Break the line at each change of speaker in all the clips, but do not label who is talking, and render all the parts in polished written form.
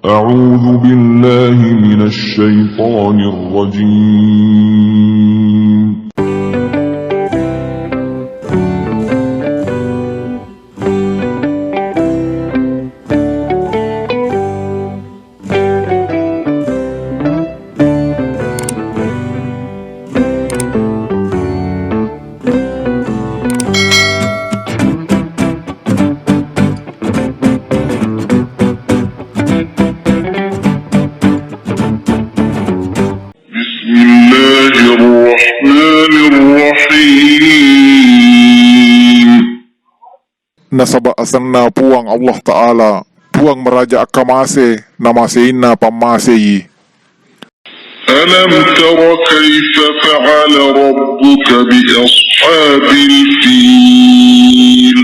أعوذ بالله من الشيطان الرجيم
Nasaba asanna puang Allah Ta'ala, puang meraja akamase, namaseina pamaseyi.
ألم تر كيف فعل ربك بأصحاب الفيل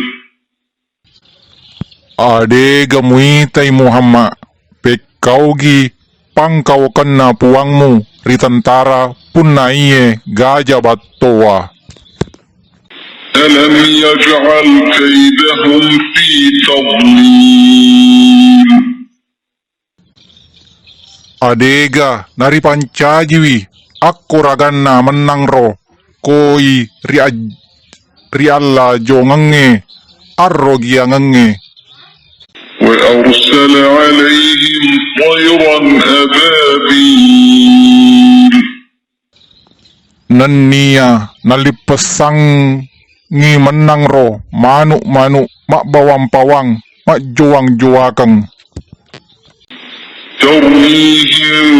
Adega muitai Muhammad, pekaugi pangkawakan na puangmu, ri tentara punaiye gajah batoa.
ألم يجعل كيدهم في تضليل
Adega nari pancajiwi, aku raganna menang ro, koi ri Allah jo ngenge, arro gia ngenge.
وأرسل عليهم طيرا أبابيل
Nania nalipesang ngi menang ro, manuk-manuk mak bawang pawang, mak juang-juakang.
ترميهم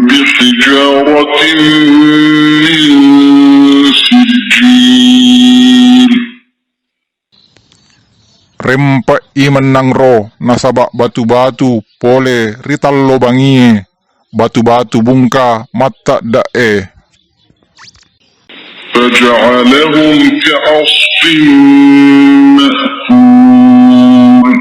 بحجارة من سجيل
Rempak i menang ro, nasabak batu-batu pole rital lobangie, batu-batu bungka mata dae.
فجعلهم كعصف مأكول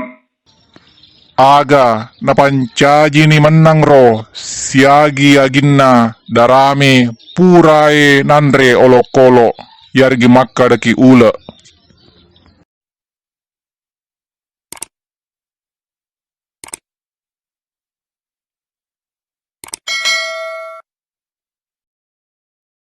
Aga napancaji ni menang ro, siagi aginna darame purae nandre olok-olok, yargi makka daki ula.